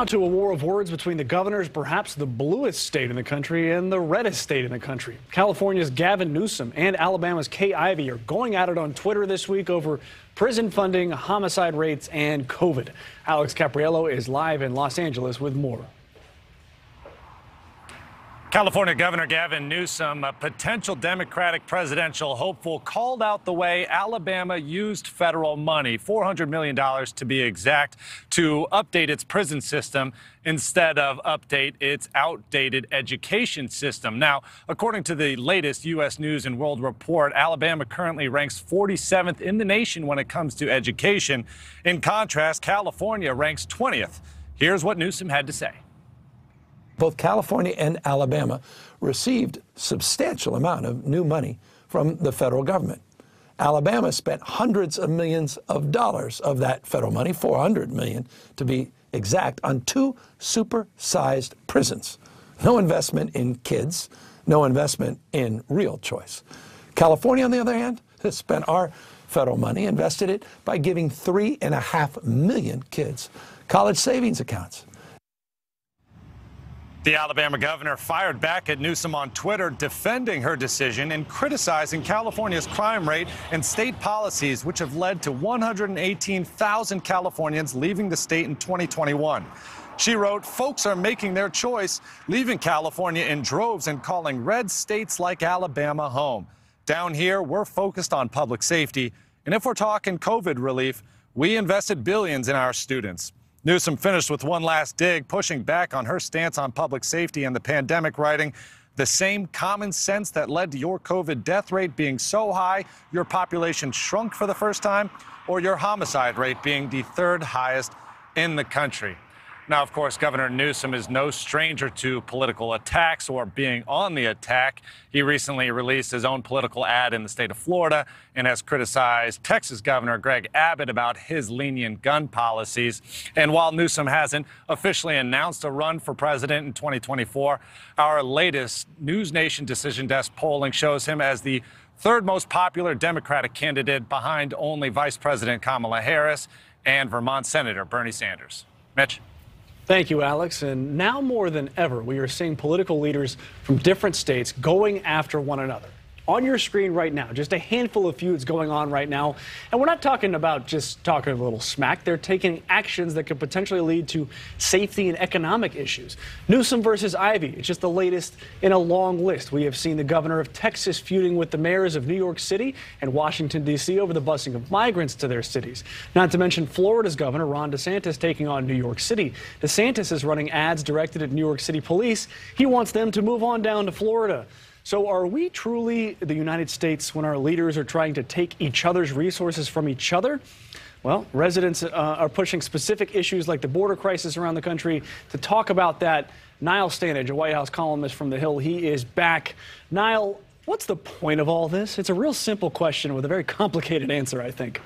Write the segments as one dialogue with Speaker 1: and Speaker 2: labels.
Speaker 1: Now to a war of words between the governors, perhaps the bluest state in the country and the reddest state in the country. California's Gavin Newsom and Alabama's Ivey are going at it on Twitter this week over prison funding, homicide rates, and COVID. Alex Caprariello is live in Los Angeles with more.
Speaker 2: California Governor Gavin Newsom, a potential Democratic presidential hopeful, called out the way Alabama used federal money, $400 million to be exact, to update its prison system instead of update its outdated education system. Now, according to the latest U.S. News and World Report, Alabama currently ranks 47th in the nation when it comes to education. In contrast, California ranks 20th. Here's what Newsom had to say.
Speaker 3: Both California and Alabama received substantial amount of new money from the federal government. Alabama spent hundreds of millions of dollars of that federal money, $400 million to be exact, on 2 super-sized prisons. No investment in kids, no investment in real choice. California, on the other hand, has spent our federal money, invested it by giving 3.5 million kids college savings accounts.
Speaker 2: The Alabama governor fired back at Newsom on Twitter, defending her decision and criticizing California's crime rate and state policies, which have led to 118,000 Californians leaving the state in 2021. She wrote, "Folks are making their choice, leaving California in droves and calling red states like Alabama home. Down here, we're focused on public safety. And if we're talking COVID relief, we invested billions in our students." Newsom finished with one last dig, pushing back on her stance on public safety and the pandemic, writing, "The same common sense that led to your COVID death rate being so high your population shrunk for the first time, or your homicide rate being the 3rd highest in the country." Now, of course, Governor Newsom is no stranger to political attacks or being on the attack. He recently released his own political ad in the state of Florida and has criticized Texas Governor Greg Abbott about his lenient gun policies. And while Newsom hasn't officially announced a run for president in 2024, our latest NewsNation Decision Desk polling shows him as the 3rd most popular Democratic candidate, behind only Vice President Kamala Harris and Vermont Senator Bernie Sanders. Mitch?
Speaker 1: Thank you, Alex. And now more than ever, we are seeing political leaders from different states going after one another. On your screen right now, just a handful of feuds going on right now. And we're not talking about just talking a little smack. They're taking actions that could potentially lead to safety and economic issues. Newsom versus Ivey is just the latest in a long list. We have seen the governor of Texas feuding with the mayors of New York City and Washington, D.C. over the busing of migrants to their cities. Not to mention Florida's governor, Ron DeSantis, taking on New York City. DeSantis is running ads directed at New York City police. He wants them to move on down to Florida. So are we truly the United States when our leaders are trying to take each other's resources from each other? Well, residents are pushing specific issues like the border crisis around the country. To talk about that, Niall Stanage, a White House columnist from The Hill, he is back. Niall, what's the point of all this? It's a real simple question with a very complicated answer, I think.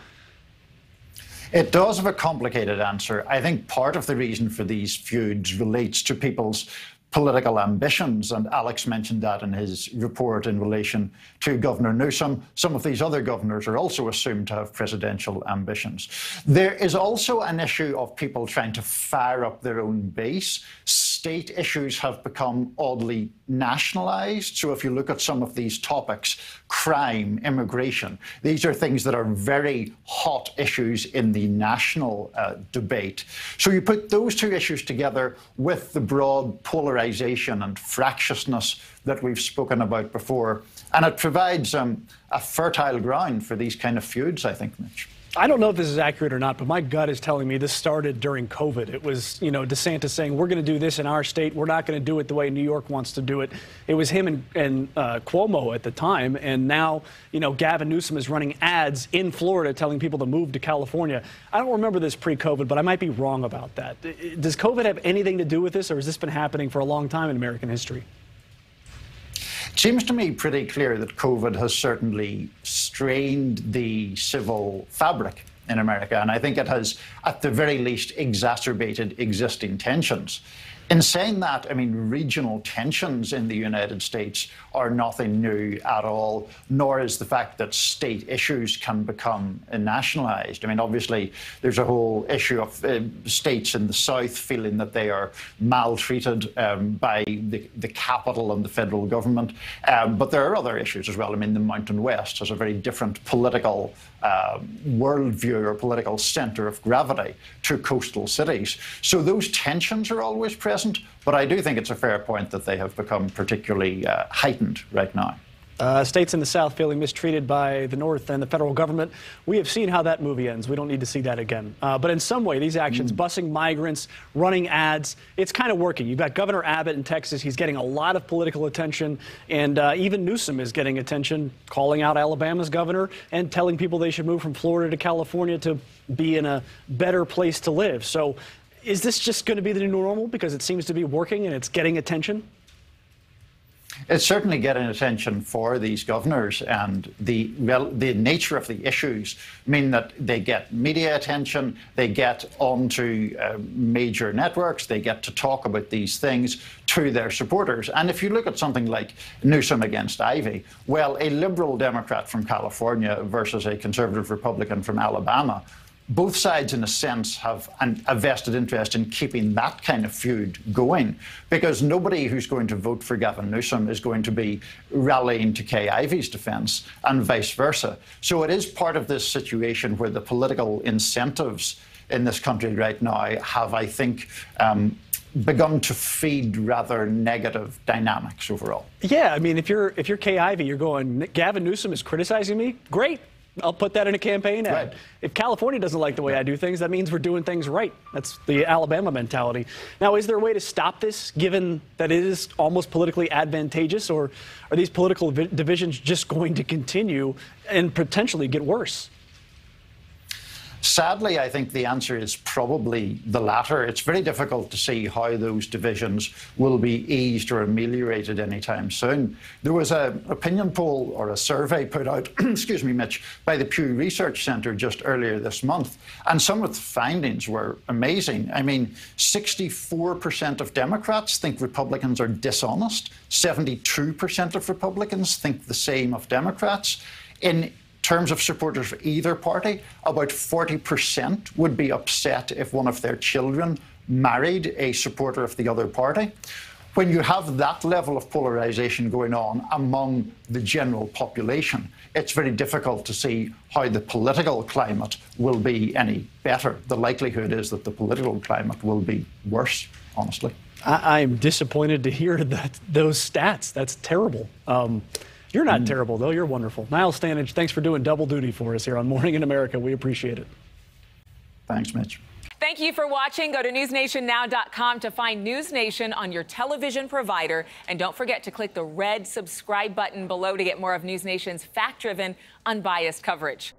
Speaker 4: It does have a complicated answer. I think part of the reason for these feuds relates to people's political ambitions, and Alex mentioned that in his report in relation to Governor Newsom. Some of these other governors are also assumed to have presidential ambitions. There is also an issue of people trying to fire up their own base. State issues have become oddly nationalized. So if you look at some of these topics, crime, immigration, these are things that are very hot issues in the national debate. So you put those 2 issues together with the broad polarization and fractiousness that we've spoken about before, and it provides a fertile ground for these kind of feuds, I think, Mitch.
Speaker 1: I don't know if this is accurate or not, but my gut is telling me this started during COVID. It was, DeSantis saying, we're going to do this in our state. We're not going to do it the way New York wants to do it. It was him and Cuomo at the time. And now, Gavin Newsom is running ads in Florida telling people to move to California. I don't remember this pre-COVID, but I might be wrong about that. Does COVID have anything to do with this, or has this been happening for a long time in American history?
Speaker 4: It seems to me pretty clear that COVID has certainly strained the civil fabric in America. And I think it has, at the very least, exacerbated existing tensions. In saying that, I mean, regional tensions in the United States are nothing new at all, nor is the fact that state issues can become nationalized. I mean, obviously, there's a whole issue of states in the South feeling that they are maltreated by the capital and the federal government. But there are other issues as well. I mean, the Mountain West has a very different political worldview or political center of gravity to coastal cities. So those tensions are always present, but I do think it's a fair point that they have become particularly heightened right now.
Speaker 1: States in the South feeling mistreated by the North and the federal government. We have seen how that movie ends. We don't need to see that again. But in some way, these actions, busing migrants, running ads, it's kind of working. You've got Governor Abbott in Texas. He's getting a lot of political attention. And even Newsom is getting attention, calling out Alabama's governor and telling people they should move from Florida to California to be in a better place to live. So is this just going to be the new normal because it seems to be working and it's getting attention?
Speaker 4: It's certainly getting attention for these governors, and the nature of the issues mean that they get media attention, they get onto major networks, they get to talk about these things to their supporters. And if you look at something like Newsom against Ivey, well, a liberal Democrat from California versus a conservative Republican from Alabama, both sides, in a sense, have a vested interest in keeping that kind of feud going, because nobody who's going to vote for Gavin Newsom is going to be rallying to Kay Ivey's defence, and vice versa. So it is part of this situation where the political incentives in this country right now have, I think, begun to feed rather negative dynamics overall.
Speaker 1: Yeah, I mean, if you're Kay Ivey, you're going, Gavin Newsom is criticizing me? Great. I'll put that in a campaign ad.
Speaker 4: Right.
Speaker 1: If California doesn't like the way I do things, that means we're doing things right. That's the Alabama mentality. Now, is there a way to stop this, given that it is almost politically advantageous, or are these political divisions just going to continue and potentially get worse?
Speaker 4: Sadly, I think the answer is probably the latter. It's very difficult to see how those divisions will be eased or ameliorated anytime soon. There was an opinion poll or a survey put out, excuse me, Mitch, by the Pew Research Center just earlier this month, and some of the findings were amazing. I mean, 64% of Democrats think Republicans are dishonest. 72% of Republicans think the same of Democrats. In terms of supporters of either party, about 40% would be upset if one of their children married a supporter of the other party. When you have that level of polarization going on among the general population, it's very difficult to see how the political climate will be any better. The likelihood is that the political climate will be worse, honestly.
Speaker 1: I'm disappointed to hear those stats. That's terrible. You're not terrible, though. You're wonderful. Niall Stanage, thanks for doing double duty for us here on Morning in America. We appreciate it.
Speaker 4: Thanks, Mitch.
Speaker 5: Thank you for watching. Go to newsnationnow.com to find NewsNation on your television provider. And don't forget to click the red subscribe button below to get more of NewsNation's fact-driven, unbiased coverage.